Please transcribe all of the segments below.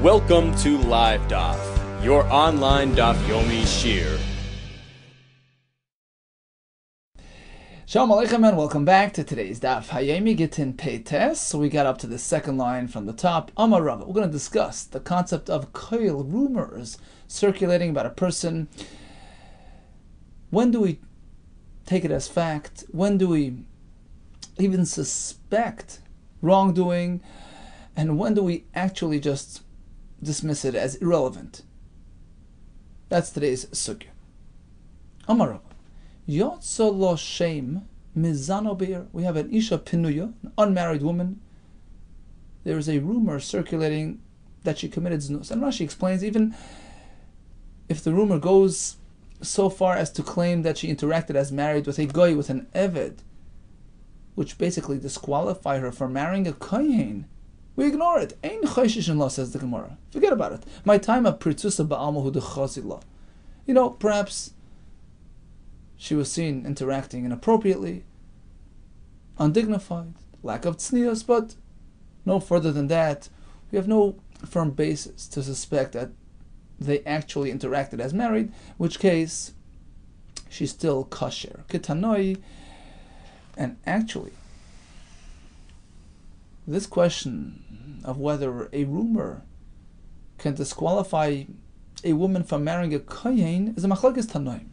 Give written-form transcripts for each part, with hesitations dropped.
Welcome to Live DAF, your online DAF Yomi Shir. Shalom Aleichem and welcome back to today's DAF Hayemi GITTEN Peites. So we got up to the second line from the top. Amar Rava. We're going to discuss the concept of koil, rumors circulating about a person. When do we take it as fact? When do we even suspect wrongdoing? And when do we actually just dismiss it as irrelevant? That's today's sugya. Amar Rava. Yotzo lo shem mizano be'er. We have an isha pinuya, an unmarried woman. There is a rumor circulating that she committed znus. And Rashi explains, even if the rumor goes so far as to claim that she interacted as married with a goy, with an eved, which basically disqualify her from marrying a kohen, we ignore it. Ein chayshish in law, says the Gemara. Forget about it. My time of pritzusa ba'almahu dechazila. Perhaps she was seen interacting inappropriately, undignified, lack of tznius, but no further than that. We have no firm basis to suspect that they actually interacted as married, in which case she's still kasher. Ketanoi. And actually, this question of whether a rumor can disqualify a woman from marrying a kohen is a machlokes tanoim.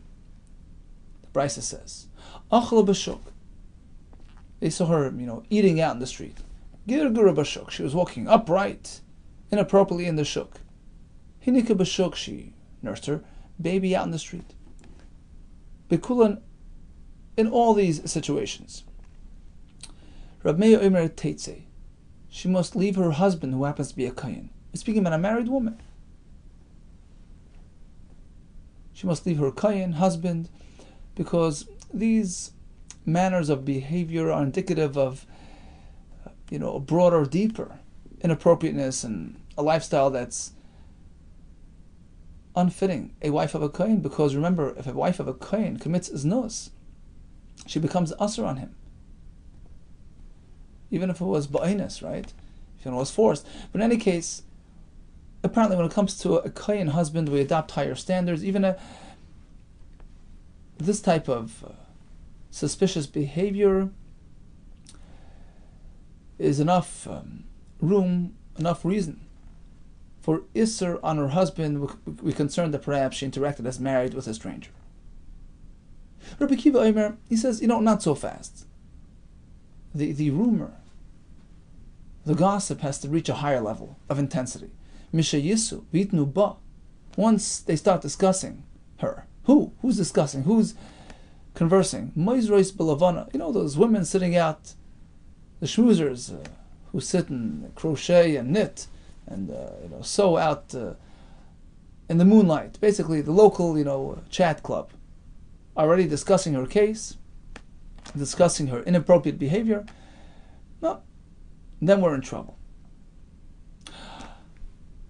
The Brisa says, Achla b'shuk. They saw her, eating out in the street. Girgura b'shuk. She was walking upright, inappropriately in the shuk. Hinika b'shuk. She nursed her baby out in the street. Bekulan. In all these situations, Rab Meir Omer Teitze, she must leave her husband, who happens to be a kohen. We're speaking about a married woman. She must leave her kohen husband, because these manners of behavior are indicative of, a broader, deeper inappropriateness and a lifestyle that's unfitting a wife of a kohen. Because remember, if a wife of a kohen commits znus, she becomes usher on him. Even if it was ba'inus, right? If it was forced. But in any case, apparently when it comes to a kohen husband, we adopt higher standards. Even this type of suspicious behavior is enough enough reason for isser on her husband. We're concerned that perhaps she interacted as married with a stranger. Rabbi Kiva Omer, he says, not so fast. The rumor, the gossip has to reach a higher level of intensity. Misha Yisu, Vitnu Ba. Once they start discussing her. Who's discussing? Who's conversing? Moizrois Belavana. Those women sitting out, the schmoozers who sit and crochet and knit and sew out in the moonlight. Basically, the local, chat club. Already discussing her case, discussing her inappropriate behavior, then we're in trouble.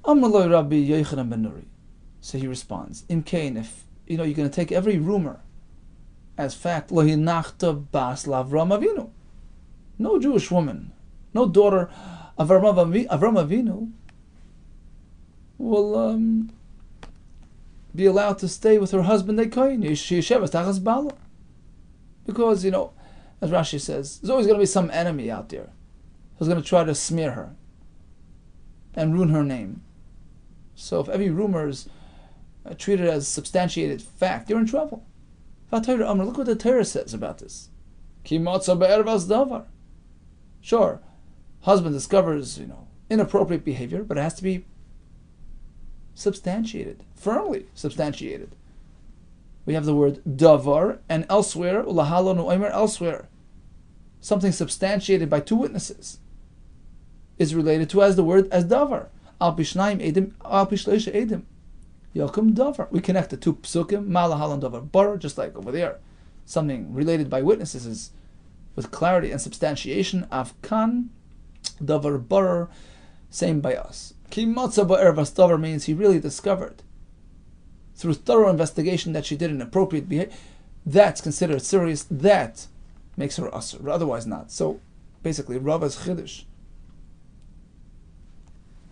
Amaloi Rabbi Yehuda ben Nuri. So he responds, Imkain, if you're going to take every rumor as fact, lo hinachta bas lavram avinu. No Jewish woman, no daughter of Avram Avinu will be allowed to stay with her husband a kohen. Because, as Rashi says, there's always going to be some enemy out there who's going to try to smear her and ruin her name. So if every rumor is treated as substantiated fact, you're in trouble. Look what the Torah says about this. Sure, husband discovers, inappropriate behavior, but it has to be substantiated, firmly substantiated. We have the word davar, and elsewhere, ulahalonu omer, elsewhere, something substantiated by two witnesses is related to as the word as davar. Al pishnaim edim, al pishleisha edim. Yakum davar. We connect the two psukim, malahalon davar bar, just like over there. Something related by witnesses is with clarity and substantiation. Afkan davar bar, same by us. Ki matzah ba'er vastavar means he really discovered through thorough investigation that she did inappropriate behavior. That's considered serious. That makes her usher, but otherwise not. So basically, Rava's Chiddush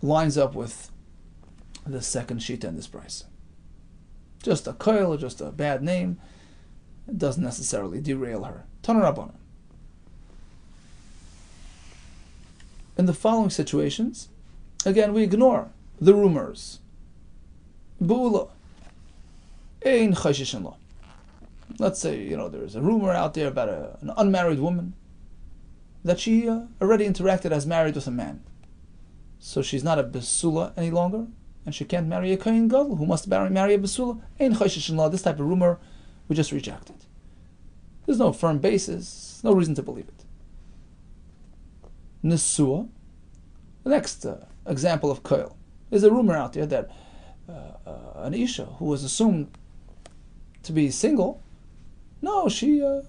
lines up with the second shita in this price. Just a koil, or just a bad name, it doesn't necessarily derail her. Tana Rabbanan. In the following situations, again, we ignore the rumors. Bu'ula. Ein chayshishin lo. Let's say, there's a rumor out there about an unmarried woman that she already interacted as married with a man. So she's not a besula any longer, and she can't marry a kohen gadol who must marry a besula. Ein chayshishin lo. This type of rumor, we just reject it. There's no firm basis, no reason to believe it. Nesua. The next example of koil is a rumor out there that an isha who was assumed to be single, no, she's a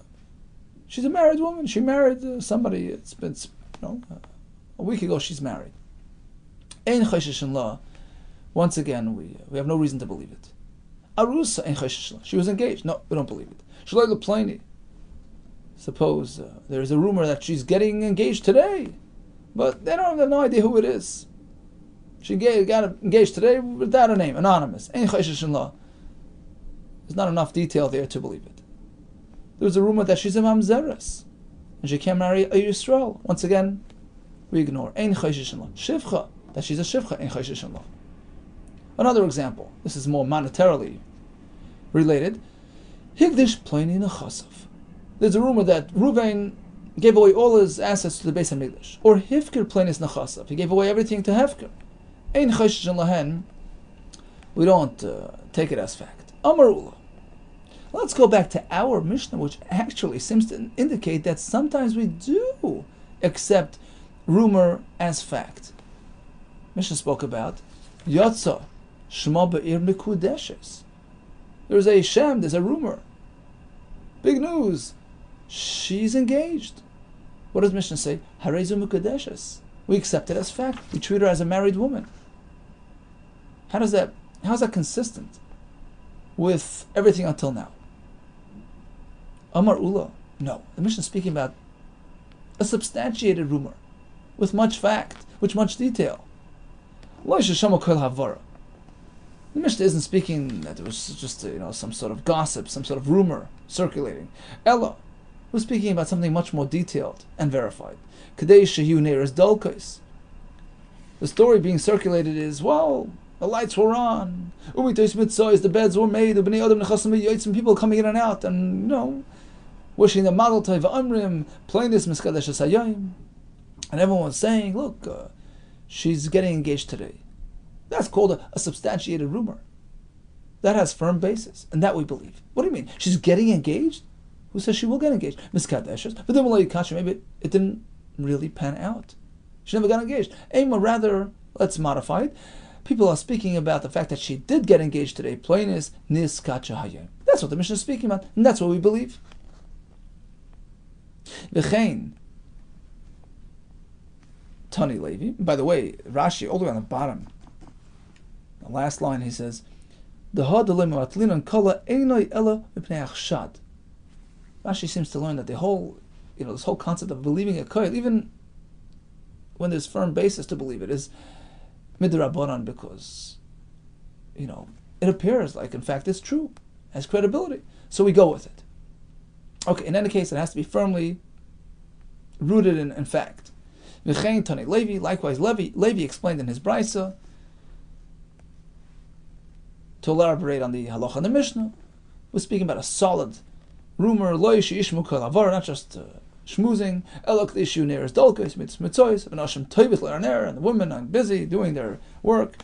married woman. She married somebody. It's been a week ago. She's married. Ein chayshishin la. Once again, we have no reason to believe it. Arusa ein chayshishin la. She was engaged. No, we don't believe it. Shaloi leplani. Suppose there's a rumor that she's getting engaged today, but they have no idea who it is. She got engaged today without a name, anonymous. Ein chayshishin la. There's not enough detail there to believe it. There's a rumor that she's a mamzeres, and she can't marry a Yisrael. Once again, we ignore. Ein chayshishin la. Shivcha, that she's a shivcha. Ein chayshishin la. Another example. This is more monetarily related. Higdish pleni nechasav. There's a rumor that Ruvain gave away all his assets to the Beis HaMikdash. Or Hifker plenis nechasav. He gave away everything to Hefker. Ein chayshishin lahen. We don't take it as fact. Amarula. Let's go back to our Mishnah, which actually seems to indicate that sometimes we do accept rumor as fact. Mishnah spoke about Yatsa Shema Be'ir Mikudeshes. There's a Shem, there's a rumor. Big news. She's engaged. What does Mishnah say? Harezu Mikudeshes. We accept it as fact. We treat her as a married woman. How's that consistent with everything until now? Amar Ula. No. The Mishnah is speaking about a substantiated rumor with much fact, with much detail. The Mishnah isn't speaking that it was just some sort of gossip, some sort of rumor circulating. Ella was speaking about something much more detailed and verified. The story being circulated is, the lights were on, the beds were made, people coming in and out, and wishing the Mazel Tov Amrim, playing this Miskadesh Hasayim, and everyone was saying, look, she's getting engaged today. That's called a substantiated rumor. That has firm basis, and that we believe. What do you mean? She's getting engaged? Who says she will get engaged? Miskadeshes. But then maybe it didn't really pan out. She never got engaged. Ema, rather, let's modify it. People are speaking about the fact that she did get engaged today. Plain is niskacha hayim. That's what the Mishnah is speaking about, and that's what we believe. V'chein Tani Levi. By the way, Rashi, all the way on the bottom, the last line, he says, Rashi seems to learn that the whole, this whole concept of believing a koil, even when there's firm basis to believe it, is midrabanan, because, it appears like, in fact, it's true, has credibility. So we go with it. Okay, in any case, it has to be firmly rooted in fact. V'chein Tani Levi, likewise, Levi explained in his Brisa, to elaborate on the halacha and the Mishnah, we're speaking about a solid rumor, lo yishmu kol havar, not just schmoozing. Elok the issue near is dolkos mitzois, and ashim toivit le'arner, and the women are busy doing their work.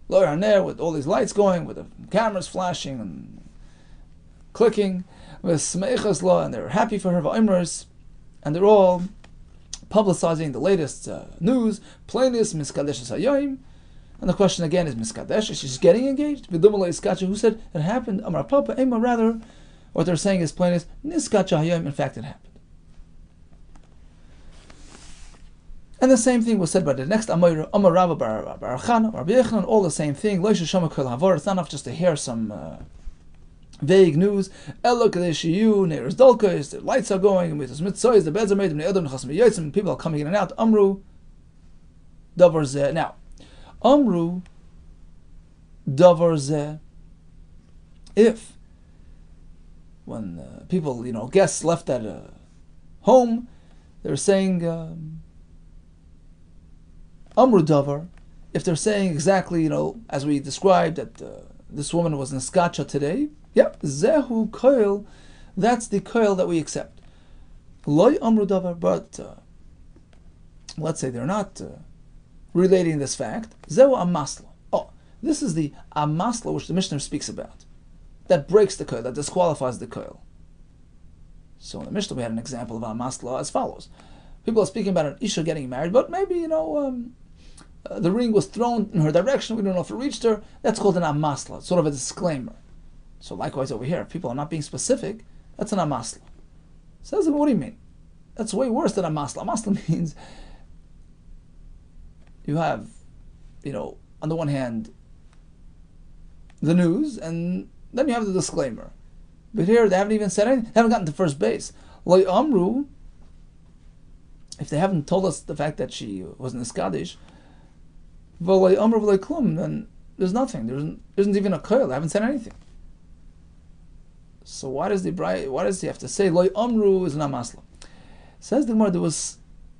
Le'arner, with all these lights going, with the cameras flashing and clicking, with smeichas law, and they're happy for her va'imers, and they're all publicizing the latest news. Plainis miskadeshes hayoim. And the question again is miskadesh. She's getting engaged. Who said it happened? Amar Papa. Ema, rather, what they're saying is plain is niskacha hayom. In fact, it happened. And the same thing was said by the next Amar Rabba Bar Chana, Rabbi Yehuda, all the same thing. It's not enough just to hear some vague news. The lights are going. The beds are made. People are coming in and out. Amru. Now. Amru davar zeh. If when people, guests left at home, they're saying Amru davar. If they're saying exactly, as we described that this woman was neskacha today, yep, zehu koil, that's the koil that we accept. Loy Amru davar, but let's say they're not relating this fact. Zehu amasla. Oh, this is the amasla which the Mishnah speaks about. That breaks the koil, that disqualifies the koil. So in the Mishnah we had an example of amasla as follows. People are speaking about an isha getting married, but maybe, the ring was thrown in her direction, we don't know if it reached her. That's called an amasla, sort of a disclaimer. So likewise over here, if people are not being specific, that's an amasla. Says, what do you mean? That's way worse than amasla. Amasla means you have, on the one hand, the news, and then you have the disclaimer. But here, they haven't even said anything. They haven't gotten to first base. Lo amru, if they haven't told us the fact that she was in the Skadish, v'lo amru v'lo klum, then there's nothing. There isn't even a koil. They haven't said anything. So why does he have to say lo amru is an amasla? Says the Gemara, there was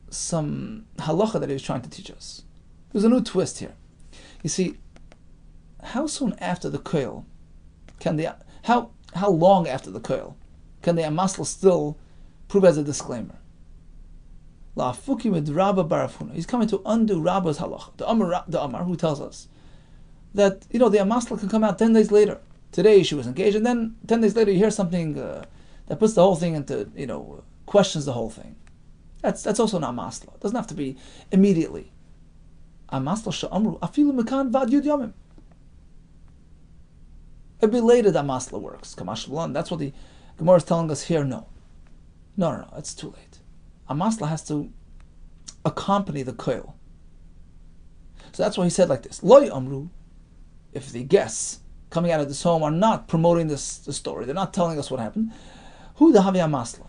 some halacha that he was trying to teach us. There's a new twist here. You see, how soon after the koil can the how long after the koil can the amasla still prove as a disclaimer? La'afuki with Rabba Barafuna. He's coming to undo Rabba's halacha. The Amar who tells us that the amasla can come out 10 days later. Today she was engaged, and then 10 days later you hear something that puts the whole thing into questions the whole thing. That's also an amasla. It doesn't have to be immediately. Amasla sha'amru afilu mekan vad yud yamim. A belated amasla works. Kamash B'lan. That's what the Gemara is telling us here. No, it's too late. Amasla has to accompany the koil. So that's why he said like this: Lo amru. If the guests coming out of this home are not promoting the story, they're not telling us what happened. Hu dahavi amasla.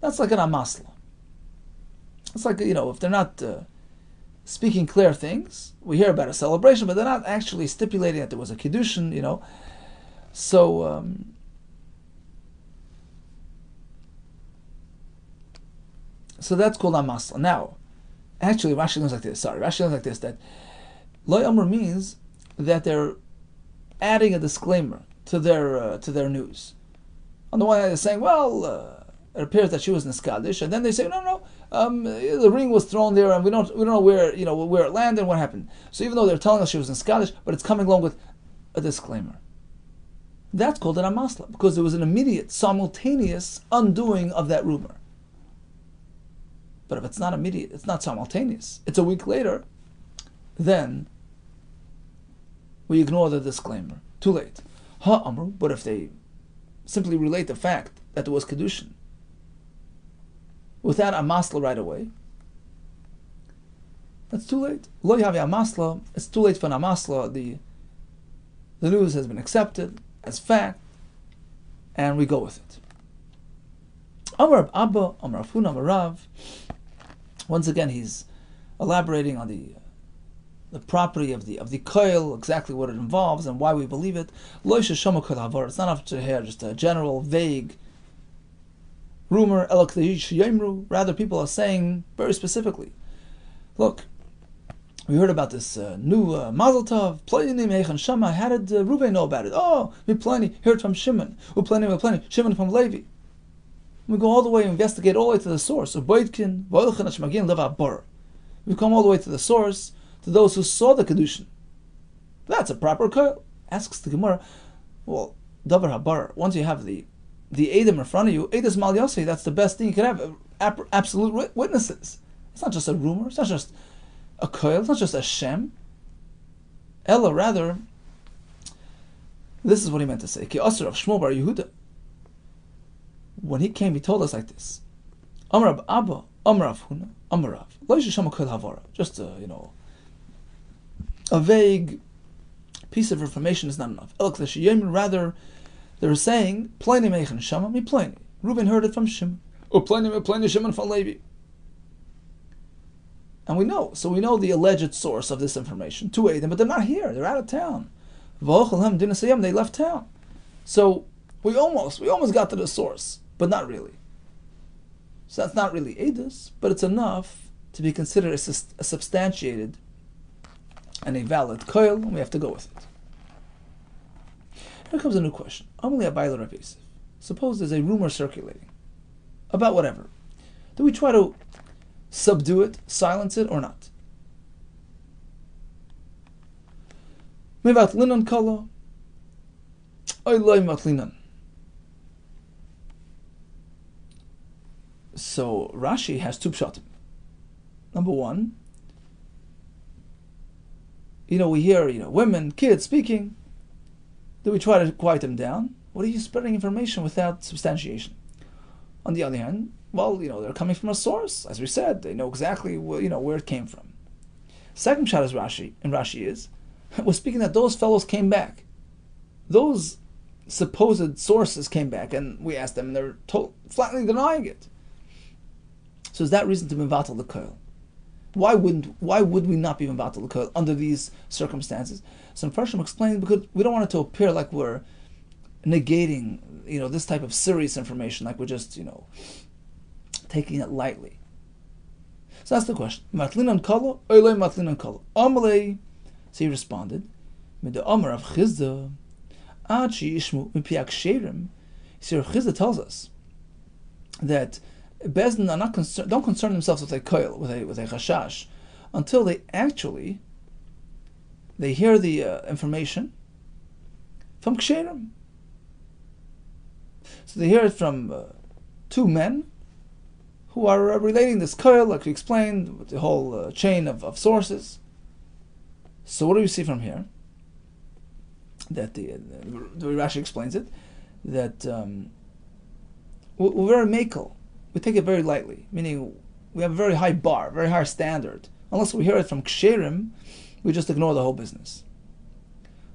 That's like an amasla. It's like if they're not speaking clear things, we hear about a celebration, but they're not actually stipulating that there was a kiddushin. So that's called amasla. Now, actually, Rashi learns like this. That lo amr means that they're adding a disclaimer to their news. On the one hand, they're saying, it appears that she was in Skadish, and then they say, no, the ring was thrown there, and we don't know where it landed and what happened. So even though they're telling us she was in Skadish, but it's coming along with a disclaimer. That's called an amasla, because there was an immediate, simultaneous undoing of that rumor. But if it's not immediate, it's not simultaneous, it's a week later, then we ignore the disclaimer. Too late. Ha'amru, but if they simply relate the fact that there was kedushin without amasla right away, that's too late. Lo yavi amasla, it's too late for an amasla. The news has been accepted as fact, and we go with it. Amar Abba, Amar Afun, Amar Rav. Once again, he's elaborating on the property of the koil, exactly what it involves and why we believe it. Lo sheshama koil havar. It's not up to here, just a general, vague rumor. Rather, people are saying very specifically. Look, we heard about this new Mazel Tov. How did Reuven know about it? Oh, we heard from Shimon. Shimon from Levi. We go all the way, investigate all the way to the source. We come all the way to the source, to those who saw the Kedushin. That's a proper koil. Asks the Gemara, well, Davar Habar, once you have the Edom in front of you, Edom Mal Yossi, that's the best thing you can have, absolute witnesses. It's not just a rumor, it's not just a koil, it's not just a shem. Ella, rather, this is what he meant to say. Ki Asr of Shmuel bar Yehuda. When he came, he told us like this: Amar Abba, Amar Huna, Amar Rav. Lo yishama koil havara. Just a vague piece of information is not enough. Rather, they're saying Pliny meichen shama mi Pliny. Reuben heard it from Shimon. Or Pliny Shimon from Levi. And we know the alleged source of this information, two Eidim, but they're not here, they're out of town. They left town. So we almost got to the source, but not really. So that's not really Eidus, but it's enough to be considered a substantiated and a valid koil, and we have to go with it. Here comes a new question. Suppose there's a rumor circulating about whatever. Do we try to subdue it, silence it, or not? So Rashi has two pshatim. Number one, we hear, women, kids speaking. Do we try to quiet them down? What are you spreading information without substantiation? On the other hand, they're coming from a source. As we said, they know exactly where it came from. Second pshat is Rashi is, we're speaking that those fellows came back. Those supposed sources came back, and we asked them, and they're flatly denying it. So is that reason to mevatel the koil? Why would we not be mevatel the koil under these circumstances? So Farshim explained, because we don't want it to appear like we're negating, this type of serious information, like we're just, taking it lightly. So that's the question. Matlinan kala, oilay matlinan kala. Amalei. So he responded, Med the Amar of Chizda, Achi Ishmu Mipiak Sherim. So Chizda tells us that Bezdin are not don't concern themselves with a koil, with a chashash, until they hear the information from ksherim. So they hear it from two men who are relating this koil, like we explained, with the whole chain of sources. So what do we see from here? That the way Rashi explains it, that we're very makel. We take it very lightly, meaning we have a very high bar, very high standard. Unless we hear it from ksherim, we just ignore the whole business.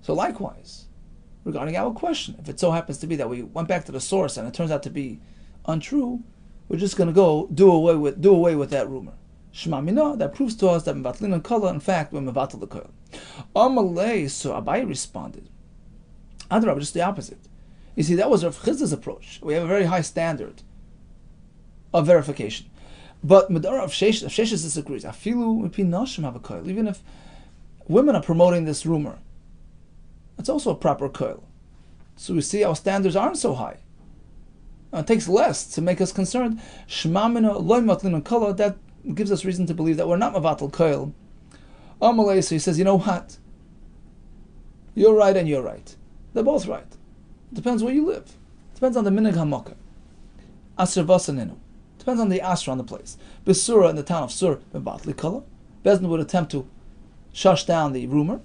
So likewise, regarding our question, if it so happens to be that we went back to the source and it turns out to be untrue, we're just going to go do away with that rumor. Shema Mina, that proves to us that Mevatlin and Kala, in fact, we're Mevatel the Koil. Amalei, so Abai responded, Adrab, just the opposite. You see, that was Rav Chizda's approach. We have a very high standard of verification. But Medara of Sheshes disagrees. Afilu Mipi Nashim have a Koil. Even if women are promoting this rumor, it's also a proper Koil. So we see our standards aren't so high. It takes less to make us concerned. Shema Mina, Loy Matlin and Kala, that gives us reason to believe that we're not Mavatal Koil. Amalei, so he says, you know what? You're right and you're right. They're both right. It depends where you live. It depends on the Minig HaMokkah. Asr Vasaninu. Depends on the Asr on the place. Besura, in the town of Sur, Mevatli Kala. Bezdin would attempt to shush down the rumor.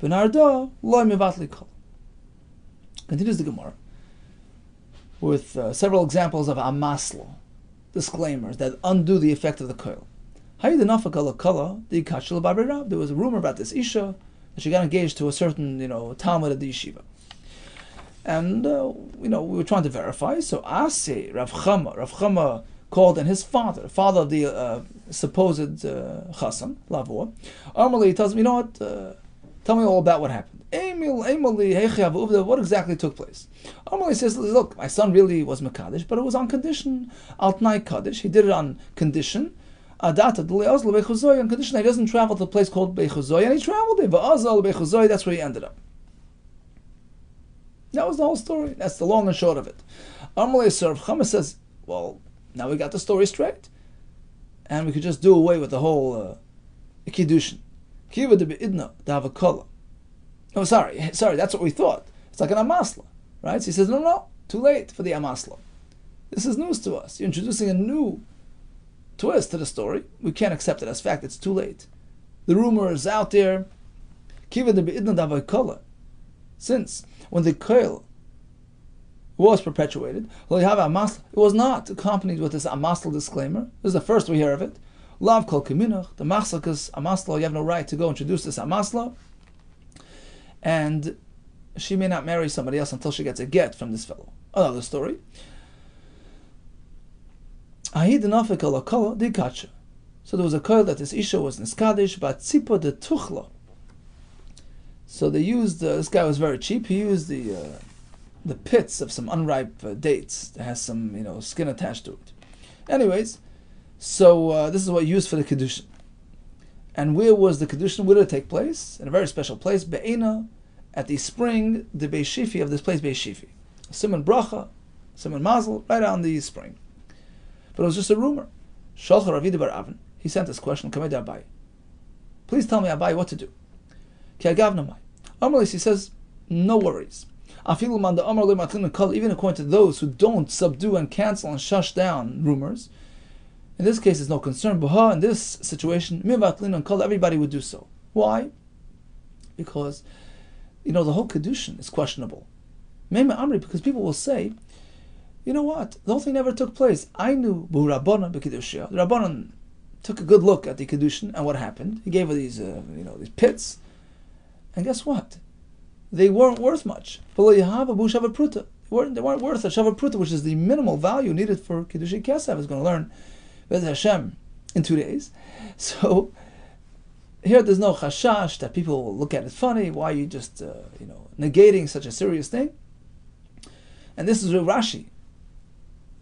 Benarda, Loy Mevatli Kala. Continues the Gemara with several examples of amaslo, disclaimers that undo the effect of the koil. There was a rumor about this Isha that she got engaged to a certain, Talmud at the yeshiva. And, we were trying to verify. So Aseh, Rav Chama called in his father of the supposed Chassan, Lavor. Armali tells me, tell me all about what happened. What exactly took place? Armali says, look, my son really was Mekadesh, but it was on condition, Altnai Kaddish. He did it on condition. On condition he doesn't travel to a place called Beichuzoy, and he traveled there. That's where he ended up. That was the whole story. That's the long and short of it. Amalei Rav Chama says, well, now we got the story straight, and we could just do away with the whole Kiddushin. Kiva de beidna davakala. Oh, sorry, that's what we thought. It's like an amasla, right? So he says, no, too late for the amasla. This is news to us. You're introducing a new twist to the story. We can't accept it as fact. It's too late. The rumor is out there. Kiva de beidna davakala. Since when the koil was perpetuated, it was not accompanied with this amasla disclaimer. This is the first we hear of it. Lav kol keminach, the maslakas amasla, you have no right to go introduce this amasla, and she may not marry somebody else until she gets a get from this fellow. Another story. So So there was a koil that this isha was niskadish, but tzipa de tuchla. So they used, this guy was very cheap, he used the pits of some unripe dates that has some, skin attached to it. Anyways, so this is what you used for the Kedushin. And where was the Kedushin? Where did it take place? In a very special place, Be'ena, at the spring, the Beishifi of this place, Beishifi. Simon Bracha, Simon Mazel, right on the spring. But it was just a rumor. Shalcha Rabbi Yehuda bar Avin, he sent this question, Kamei de Abai. Please tell me, Abai, what to do. Ki agavna mai. Amalis, he says, no worries. Even according to those who don't subdue and cancel and shush down rumors, in this case, there's no concern. But in this situation, everybody would do so. Why? Because, the whole Kedushin is questionable. Because people will say, you know what? The whole thing never took place. I knew the Rabbanan took a good look at the Kedushin and what happened. He gave her these, these pits. And guess what? They weren't worth much. They weren't worth a Shava Pruta, which is the minimal value needed for Kiddushi Kesef. Is going to learn Bez Hashem in 2 days. So here there's no chashash that people will look at it funny. Why are you just negating such a serious thing? And this is where Rashi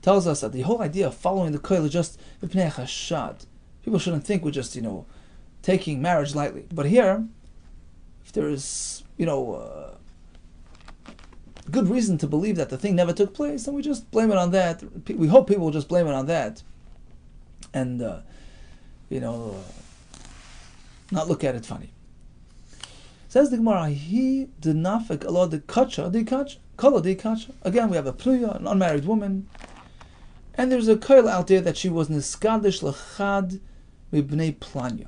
tells us that the whole idea of following the koil is just v'pnei chashad. People shouldn't think we're just taking marriage lightly. But here, if there is good reason to believe that the thing never took place, and we just blame it on that. We hope people will just blame it on that, and not look at it funny. Says the Gemara, he did nafik Allah the kacha, the kacha, kala the kacha. Again, we have a pluya, an unmarried woman, and there's a koil out there that she was niskadish lechad mibnei planya.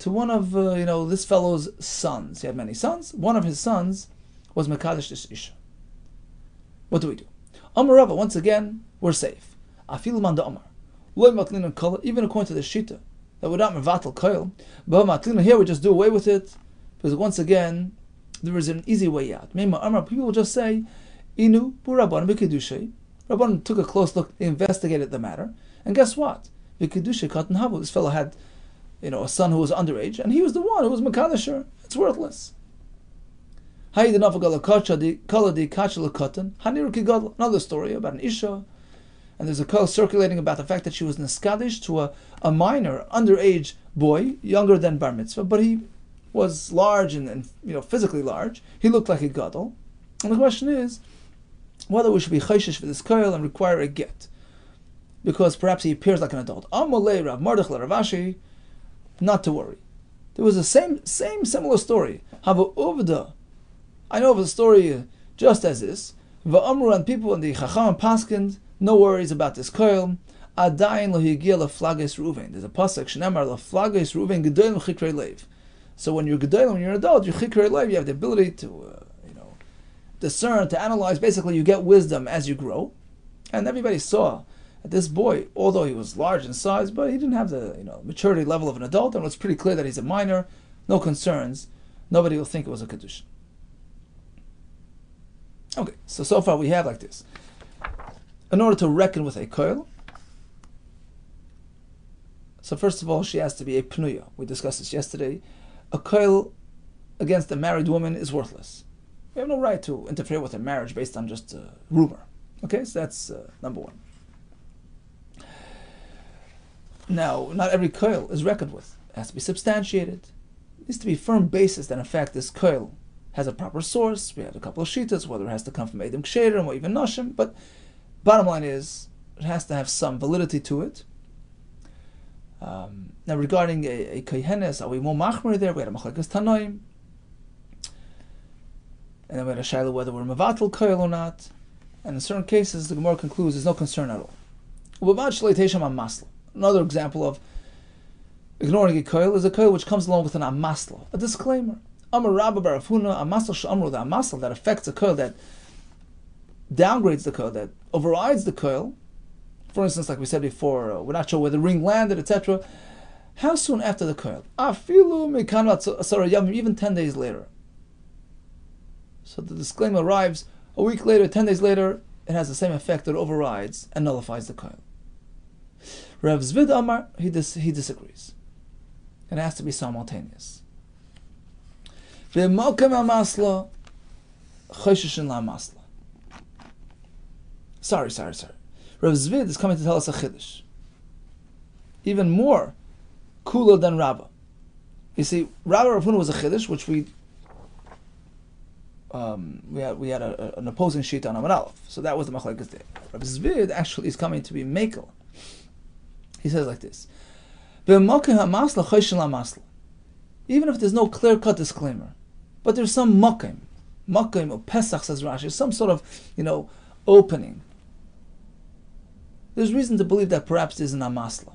To one of this fellow's sons. He had many sons. One of his sons was Mekadesh this Isha. What do we do? Amar Rava, once again, we're safe. Afilu man da Amar. Loy matlin kala, even according to the Shita, that we're not mevatel koil. But matlin here, we just do away with it, because once again, there is an easy way out. Meima Amar, people will just say, Inu bu Rabban b'kedushay. Rabban took a close look, they investigated the matter, and guess what? B'kedushay katan havu. This fellow had a son who was underage, and he was the one who was Makadasher. It's worthless. Another story about an Isha, and there's a call circulating about the fact that she was Niskadish to a minor, underage boy, younger than Bar Mitzvah, but he was large and physically large. He looked like a Gadol. And the question is, whether we should be chayshish for this koil and require a get, because perhaps he appears like an adult. Amalei Rav Mardach Ravashi, not to worry. There was a same similar story. Hava Uvda. I know of a story just as this. Va'amru, and people in the Chacham and Paskind, no worries about this koil. Adayin lo higia leflages Ruven. There's a pasuk shenemar leflages Ruven gedolim chikrei leiv. So when you're gedolim, when you're an adult, you're chikrei leiv. You have the ability to discern, to analyze. Basically, you get wisdom as you grow. And everybody saw that this boy, although he was large in size, but he didn't have the maturity level of an adult, and it was pretty clear that he's a minor. No concerns. Nobody will think it was a kedusha. Okay, so far we have like this. In order to reckon with a koil, so first of all, she has to be a pnuya. We discussed this yesterday. A koil against a married woman is worthless. We have no right to interfere with her marriage based on just rumor. Okay, so that's number one. Now, not every koil is reckoned with. It has to be substantiated. It needs to be a firm basis that in fact this koil has a proper source. We have a couple of shitas, whether it has to come from Edom Ksherim or even Nashim, but bottom line is, it has to have some validity to it. Now regarding a kohenes, are we more machmer there? We had a machlekes tanoim. And then we had a shaila whether we're mevatel koil or not. And in certain cases, the Gemara concludes there's no concern at all. Another example of ignoring a koil is a koil which comes along with an amasla, a disclaimer. Amar Rabba bar Afuna, amasla she'amru, the amasla that affects a koil, that downgrades the koil, that overrides the koil. For instance, like we said before, we're not sure where the ring landed, etc. How soon after the koil? Afilu mekan asara yamim, even 10 days later. So the disclaimer arrives a week later, 10 days later, it has the same effect, that it overrides and nullifies the koil. Rav Zvid Amar, he disagrees. It has to be simultaneous. V'mokem ha'masla, choshishin la'masla. Sorry. Rav Zvid is coming to tell us a chiddush. Even more cooler than Rabbah. You see, Rabbah Rav Huna was a chiddush, which we had an opposing sheet on Amar Aleph. So that was the machlekes there. Rav Zvid actually is coming to be mekel. He says like this: even if there's no clear-cut disclaimer, but there's some makim or pesach, says Rashi, some sort of opening. There's reason to believe that perhaps there's an amasla.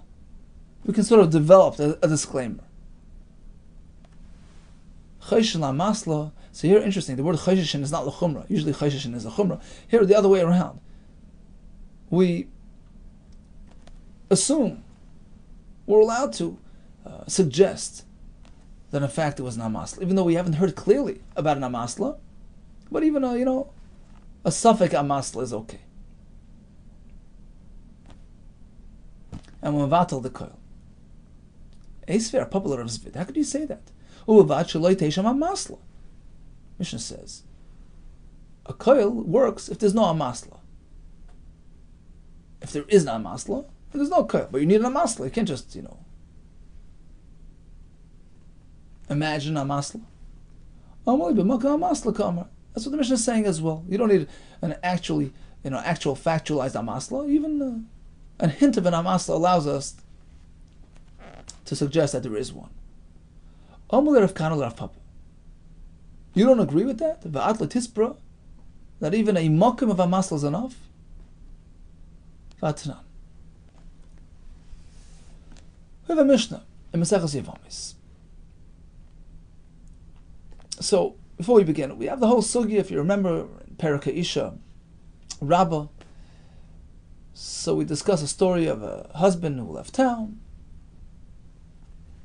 We can sort of develop a disclaimer. Chayshin amasla. So here, interesting. The word chayshin is not l'chumra. Usually chayshin is a chumra. Here, the other way around. We assume we're allowed to suggest that in fact it was an amasla, even though we haven't heard clearly about an amasla. But even a suffix amasla is okay. And when vatal the koil, Eisver popular of Zvid. How could you say that? Uvat shaloi teisham amasla. Mishnah says a koil works if there's no amasla. If there is no amasla, there's no koil. But you need an amasla. You can't just imagine amasla. That's what the Mishnah is saying as well. You don't need an actual factualized amasla. Even a hint of an amasla allows us to suggest that there is one. You don't agree with that? That even a mokim of amasla is enough? Vatnan. We have a Mishnah in Maseches Yevamis. So, before we begin, we have the whole sugi, if you remember, in Perek Isha, Rabbah. So we discuss a story of a husband who left town.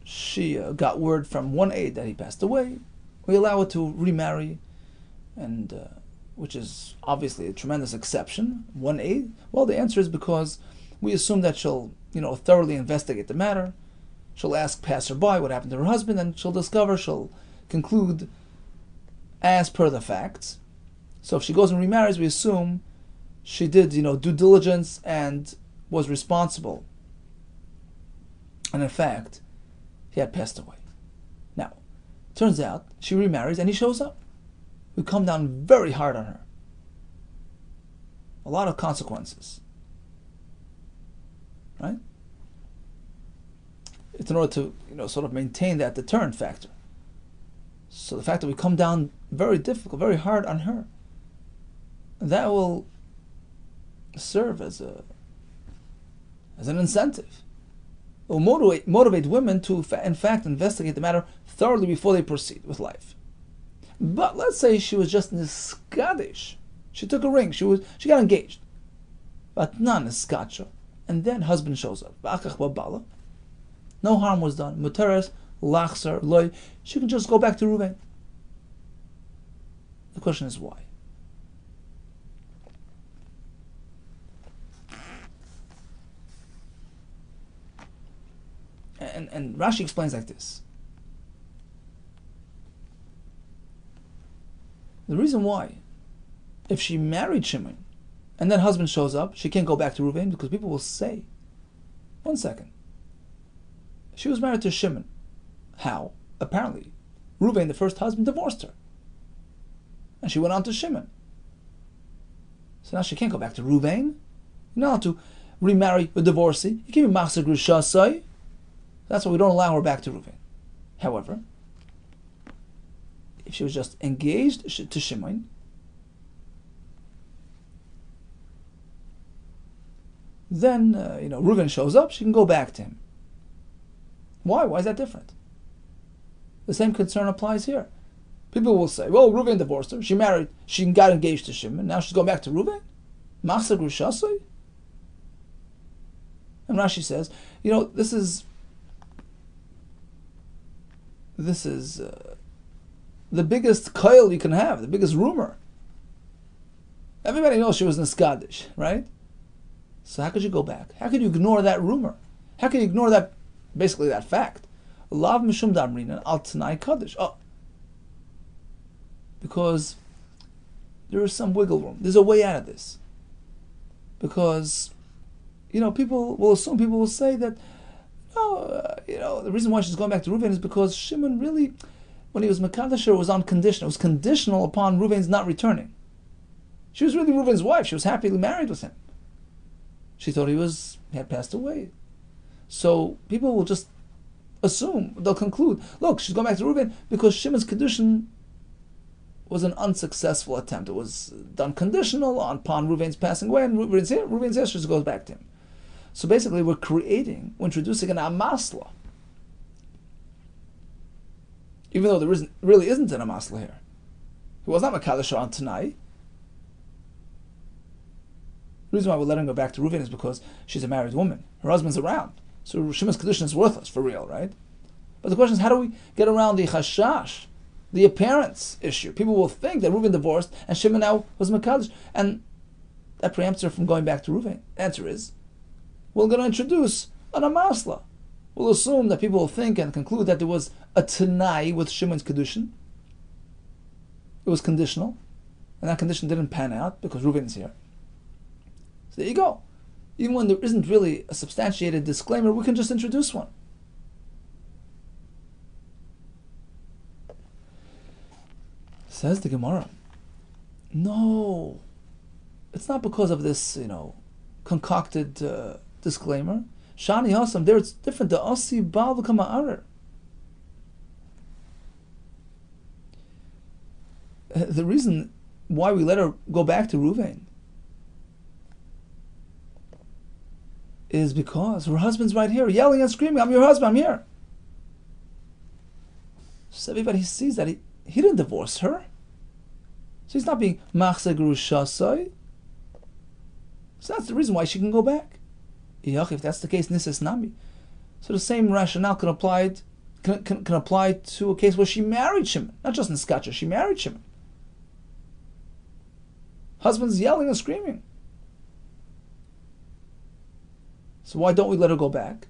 She got word from one aide that he passed away. We allow her to remarry, and which is obviously a tremendous exception. One aide? Well, the answer is because we assume that she'll, thoroughly investigate the matter. She'll ask passerby what happened to her husband, and she'll conclude as per the facts. So if she goes and remarries, we assume she did, due diligence and was responsible. And in fact, he had passed away. Now, turns out she remarries and he shows up. We come down very hard on her. A lot of consequences. Right? It's in order to, sort of maintain that deterrent factor. So the fact that we come down very difficult, very hard on her, that will serve as an incentive. It will motivate women to, in fact, investigate the matter thoroughly before they proceed with life. But let's say she was just niskadish. She took a ring. She got engaged. But not niskacha. And then husband shows up. No harm was done. Muteres, lachser, loy. She can just go back to Reuven. The question is why? And Rashi explains like this. The reason why, if she married Shimon, and then husband shows up, she can't go back to Reuven, because people will say, one second, she was married to Shimon. How? Apparently, Reuven, the first husband, divorced her. And she went on to Shimon. So now she can't go back to Reuven. You're not allowed to remarry a divorcee. You can't be machzir grushasai. That's why we don't allow her back to Reuven. However, if she was just engaged to Shimon, then Reuven shows up, she can go back to him. Why? Why is that different? The same concern applies here. People will say, well, Reuven divorced her, she got engaged to Shimon, now she's going back to Reuven? Machzir grushasai? And Rashi says, this is the biggest koil you can have, the biggest rumor. Everybody knows she was niskadish, right? So how could you go back? How could you ignore that rumor? How can you ignore that, basically that fact? Lav mishum damrinan al tanai kaddish. Oh, because there is some wiggle room. There's a way out of this. Because, people will say that, the reason why she's going back to Reuven is because Shimon really, when he was Mekadesh, it was on condition. It was conditional upon Reuven's not returning. She was really Reuven's wife. She was happily married with him. She thought he had passed away. So people will just assume, they'll conclude, look, she's going back to Reuven because Shimon's Kedushin was an unsuccessful attempt. It was done conditional upon Reuven's passing away, and Reuven's here, she just goes back to him. So basically we're introducing an amasla. Even though there really isn't an amasla here. He was not Mekadesh on Tanai. The reason why we're letting her go back to Reuven is because she's a married woman. Her husband's around. So Shimon's Kedushin is worthless, for real, right? But the question is, how do we get around the chashash, the appearance issue? People will think that Reuven divorced and Shimon now was Mekadesh, and that preempts her from going back to Reuven. The answer is, we're going to introduce an amasla. We'll assume that people will think and conclude that there was a tanai with Shimon's Kedushin. It was conditional, and that condition didn't pan out because Reuven is here. So there you go. Even when there isn't really a substantiated disclaimer, we can just introduce one. Says the Gemara, no, it's not because of this, concocted disclaimer. Shani Hasam, there it's different. The Asi Baal V'Kama Arer. The reason why we let her go back to Reuven is because her husband's right here, yelling and screaming, I'm your husband, I'm here. So everybody sees that he didn't divorce her. So he's not being machzeh grushasai. So that's the reason why she can go back. If that's the case, nisas nami. So the same rationale can apply to a case where she married Shimon. Not just in Skacha, she married Shimon. Husband's yelling and screaming. So why don't we let her go back?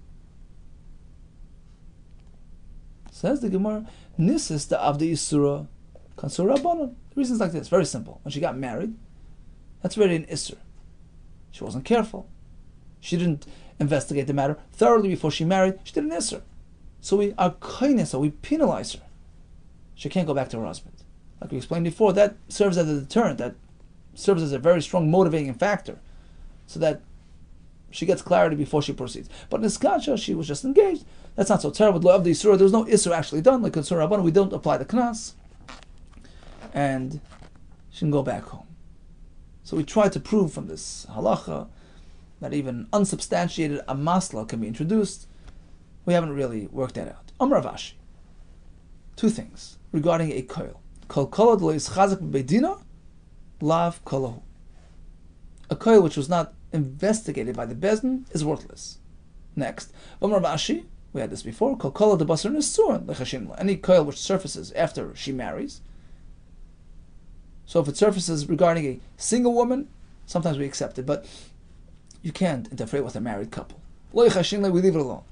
Says the Gemara, Nisis the Avdi Isura Kansur Rabbanon. The reason is like this, very simple. When she got married, that's already an Isur. She wasn't careful. She didn't investigate the matter thoroughly before she married. She did an Isur. So we penalize her. She can't go back to her husband. Like we explained before, that serves as a deterrent, that serves as a very strong motivating factor, so that she gets clarity before she proceeds. But in Skacha, she was just engaged. That's not so terrible. With the Isur, there was no Isur actually done. Like Kansur Rabbanon, we don't apply the Knas. And she can go back home. So we try to prove from this halacha that even unsubstantiated amasla can be introduced. We haven't really worked that out. Amar Vashi. Two things regarding a koil. Kol kolod lo yischazak b'beidina, lav kolahu. A koil which was not investigated by the bezdin is worthless. Next, Amar Vashi. We had this before. Kol kolod debasar nisur lechashin. Any koil which surfaces after she marries. So if it surfaces regarding a single woman, sometimes we accept it, but you can't interfere with a married couple. Lo yichashin, we leave it alone.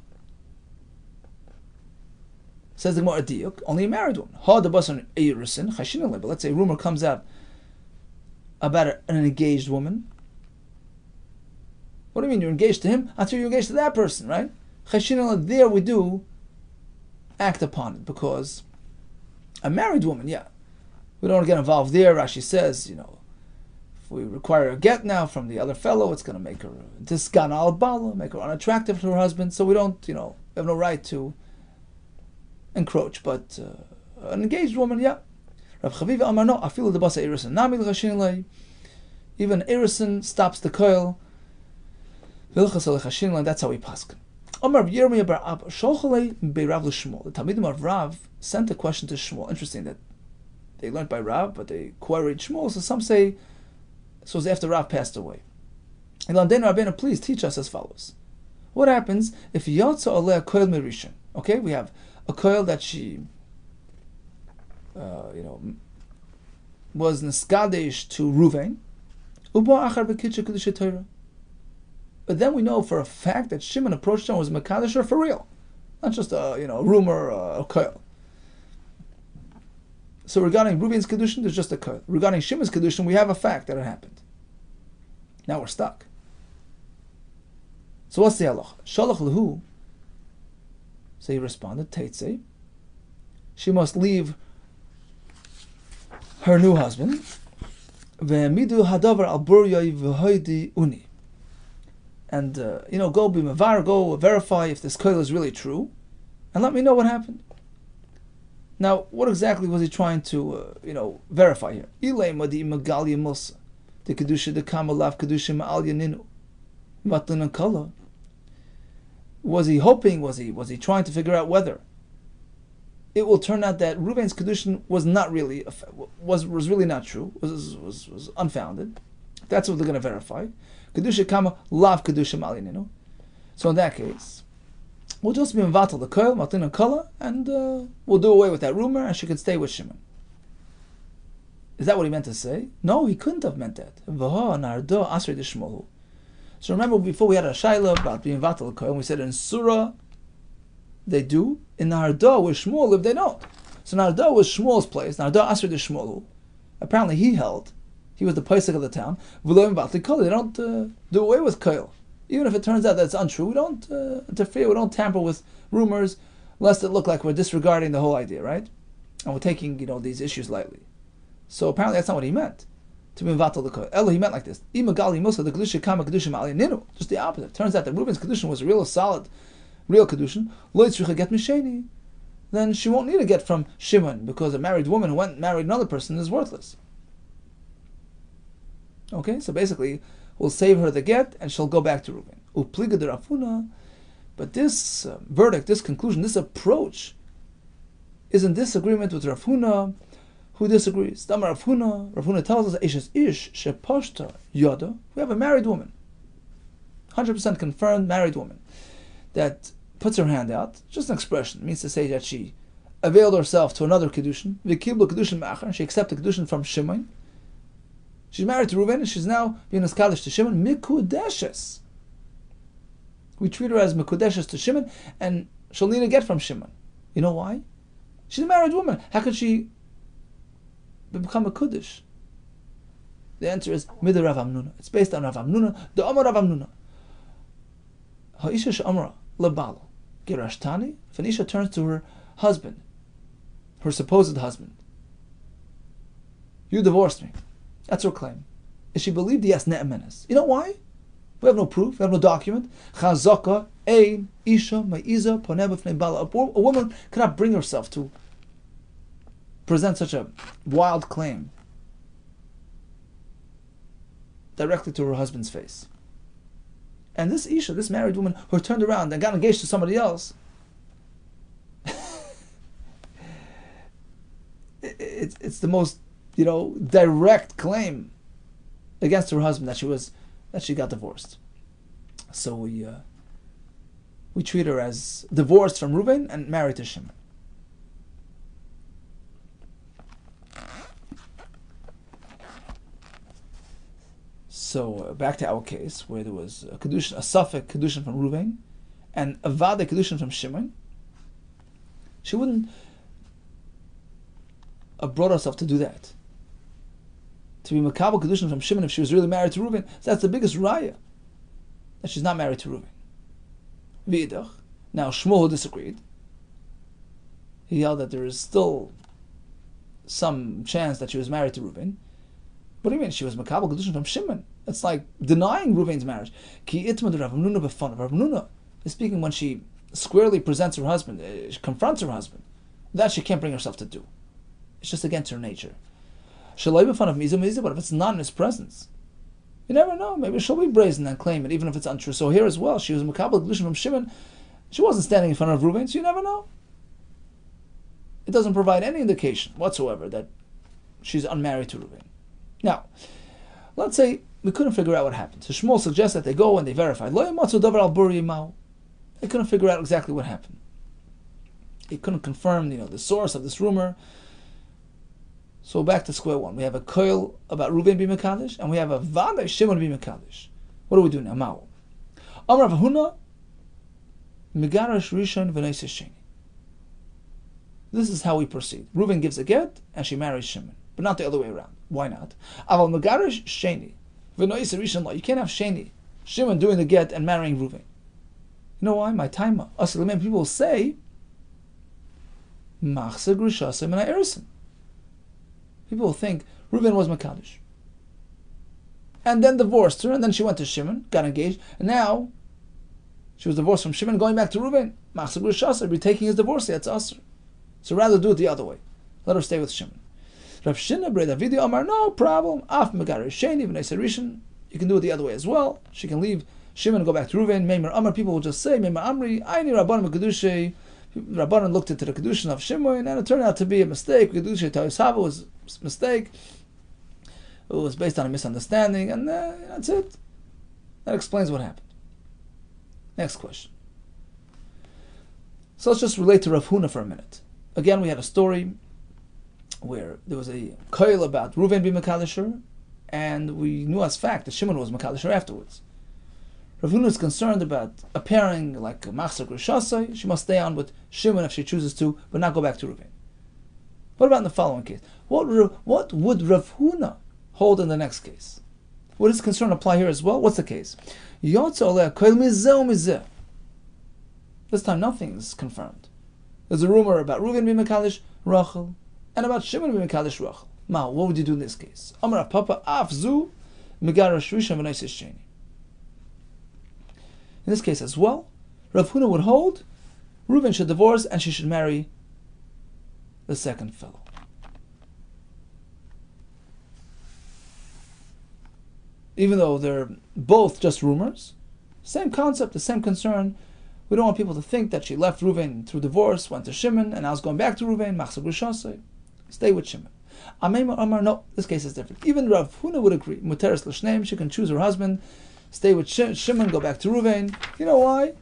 Says the Gemara Diyuk, only a married woman. Ha debasar eirisin chashin. But let's say a rumor comes out about an engaged woman. What do you mean you're engaged to him? Until you're engaged to that person, right? Chashin, there we do act upon it, because a married woman, yeah, we don't want to get involved there. Rashi says, if we require a get now from the other fellow, it's going to make her diskan al bala, make her unattractive to her husband. So we don't, we have no right to encroach. But an engaged woman, yeah. Rav Chaviva Amar no, afilu debasa erisin nami l'chashin. Even erisin stops the coil. Vilchas l'chashin, that's how we paskin. Amar Yirmiyah bar Abba sholchalei be'Rav l'Shmuel. The Talmidim of Rav sent a question to Shmuel. Interesting that they learned by Rav, but they queried Shmuel. So some say this was after Rav passed away. And Rabbeinu, please teach us as follows. What happens if Yotza Aleh Koil Mirishan? Okay, we have a koil that she, was Neskadesh to Ruvain. Ubo Achar Bekitcha Kedusha Torah. But then we know for a fact that Shimon approached him was Mekadosh for real, not just a rumor or a koil. So regarding Reuven's kedushin, there's just a koil. Regarding Shimon's kedushin, we have a fact that it happened. Now we're stuck. So what's the halacha? Shalach lehu. So he responded, Teitzei. She must leave her new husband. Ve'midu hadavar al buryai v'hoidi uni. And go be mavar, go verify if this koil is really true, and let me know what happened. Now, what exactly was he trying to, verify here? Ilay madi magali musa, the kedusha the kamalav kedusha ma'al yaninu, matlan kala. Was he hoping? Was he trying to figure out whether it will turn out that Reuven's kedushin was not really was really not true, was unfounded? That's what they're going to verify. Kedusha kama lav kedusha ma'al yaninu. So in that case, we'll just be mevatel the koil, matlan kala, and we'll do away with that rumor, and she can stay with Shimon. Is that what he meant to say? No, he couldn't have meant that. So remember, before we had a shaila about being vatal koil, and we said in Surah they do, in Nardo where Shmuel lived they don't. So Nardo was Shmuel's place. Nardo Asri de Shmuel. Apparently he was the paisik of the town. They don't do away with koil. Even if it turns out that it's untrue, we don't interfere, we don't tamper with rumors, lest it look like we're disregarding the whole idea, right? And we're taking these issues lightly. So apparently that's not what he meant. To be mevatel the koil. Elo, he meant like this. Imagali musa the kedusha kama kedusha ma'al yaninu. Just the opposite. Turns out that Reuven's kedushin was a real solid, real kedushin. Lo yitzricha get misheni. Then she won't need a get from Shimon, because a married woman who went and married another person is worthless. Okay, so basically, we'll save her the get, and she'll go back to Reuven. Upliga de Rafuna. But this verdict, this conclusion, this approach is in disagreement with Rav Huna, who disagrees. Damar Rav Huna tells us, Eishes ish shepashta yoda. We have a married woman, 100% confirmed married woman, that puts her hand out, just an expression, it means to say that she availed herself to another kedushin, v'kiblu kedushin ma'achar, she accepted kedushin from Shimon. She's married to Reuven, and she's now being established to Shimon. Mikudeshes. We treat her as mikudeshes to Shimon, and she'll need a get from Shimon. You know why? She's a married woman. How could she become a Kuddish? The answer is Midar Rav Amnuna. It's based on Rav Amnuna. The Amar Rav Amnuna. Ha'isha she'amra lebala girashtani. If an Isha turns to her husband, her supposed husband, you divorced me. That's her claim. Is she believed? Yes, ne'emenes. You know why? We have no proof. We have no document. Chazaka ein isha ma'iza poneh b'fnei bala. A woman cannot bring herself to present such a wild claim directly to her husband's face. And this Isha, this married woman who turned around and got engaged to somebody else, it's the most direct claim against her husband that she got divorced. So we treat her as divorced from Reuven and married to Shimon. So back to our case, where there was a kedushin, a suffix kedushin from Reuven, and a vada kedushin from Shimon. She wouldn't have brought herself to do that. To be makabel kedushin from Shimon if she was really married to Reuven, so that's the biggest raya that she's not married to Reuven. V'idach. Now Shmuel, who disagreed, he held that there is still some chance that she was married to Reuven. What do you mean? She was makabel kedushin from Shimon. It's like denying Reuven's marriage. Ki itma de Rav Hamnuna b'fanav. Rav Hamnuna is speaking when she squarely presents her husband, she confronts her husband. That she can't bring herself to do. It's just against her nature. Shalai b'fanav miza, but if it's not in his presence, you never know. Maybe she'll be brazen and claim it, even if it's untrue. So here as well, she was makabel kedushin from Shimon. She wasn't standing in front of Reuven, so you never know. It doesn't provide any indication whatsoever that she's unmarried to Reuven. Now, let's say we couldn't figure out what happened. So Shmuel suggests that they go and they verify. They couldn't figure out exactly what happened. They couldn't confirm, the source of this rumor. So back to square one. We have a koil about Reuven being Mekadosh, and we have a vada Shimon being Mekadosh. What do we do now? Amar Rav Huna, Megarash Rishon v'noiseh Sheni. This is how we proceed. Reuven gives a get, and she marries Shimon, but not the other way around. Why not? Aval Megarash Sheni v'noiseh Rishon lo. You can't have Sheni, Shimon doing the get and marrying Reuven. You know why? My time. People will say, Machse Grushasim and Erison. People will think Reuven was Makadosh. And then divorced her, and then she went to Shimon, got engaged, and now she was divorced from Shimon, going back to Reuven. Machse Grushasim, be taking his divorce, that's Asr. So rather do it the other way. Let her stay with Shimon. Rav Shina Bre Davidi Omar, no problem. Af Megarash Sheni v'noiseh Rishon. You can do it the other way as well. She can leave Shimon and go back to Reuven. Meimer Amar, people will just say, Meimer Amri, Aini Rabbanim Kedushay. Rabbanan looked into the Kedushin of Shimon, and it turned out to be a mistake. Kedushay Ta'isava was a mistake. It was based on a misunderstanding, and that's it. That explains what happened. Next question. So let's just relate to Rav Huna for a minute. Again, we had a story where there was a koil about Reuven being Makadisher, and we knew as fact that Shimon was Makadisher afterwards. Rav Huna is concerned about appearing like Machzor Grishasai. She must stay on with Shimon if she chooses to, but not go back to Reuven. What about in the following case? What would Rav Huna hold in the next case? Would his concern apply here as well? What's the case? This time nothing is confirmed. There's a rumor about Reuven being Mekadosh Rachel, and about Shimon being Mekadosh Rachel. Ma, what would you do in this case? Amar Papa Afzu Megarash Rishon v'noiseh Sheni. In this case as well, Rav Huna would hold Reuven should divorce and she should marry the second fellow. Even though they're both just rumors, same concept, the same concern. We don't want people to think that she left Reuven through divorce, went to Shimon, and now is going back to Reuven. Machzor Grishasai. Stay with Shimon. Amar, no, this case is different. Even Rav Huna would agree. Muteres l'shneim, she can choose her husband, stay with Shimon, go back to Reuven. You know why?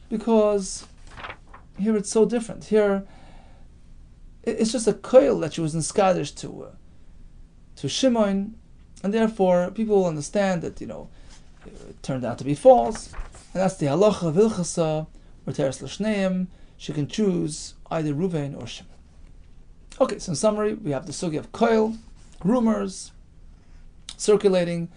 Because here it's so different. Here, it's just a koil that she was in Skadish to Shimon, and therefore people will understand that, it turned out to be false. And that's the halacha vilchasa, or teres l'shneim. She can choose either Reuven or Shimon. Okay, so in summary, we have the sugi of koil, rumors, circulating.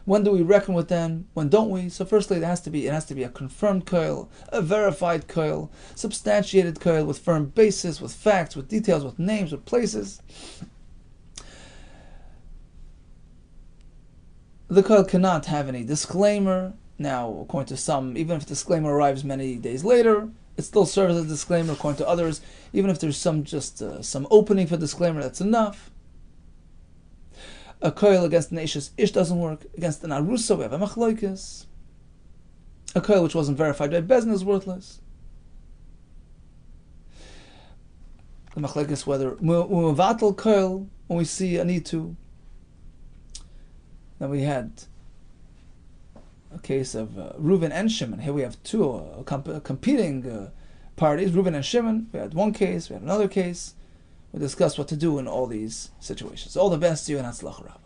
When do we reckon with them? When don't we? So firstly, it has to be a confirmed koil, a verified koil, substantiated koil with firm basis, with facts, with details, with names, with places. The koil cannot have any disclaimer. Now, according to some, even if the disclaimer arrives many days later, it still serves as a disclaimer. According to others, even if there's some opening for disclaimer, that's enough. A koil against an ish doesn't work. Against an arusa, we have a machloikis. A koil which wasn't verified by Bezin is worthless. The machloikis whether muvatal koil when we see a need to. Then we had a case of Reuven and Shimon. Here we have two competing parties, Reuven and Shimon. We had one case, we had another case. We discussed what to do in all these situations. All the best to you and Hatzlach Rab.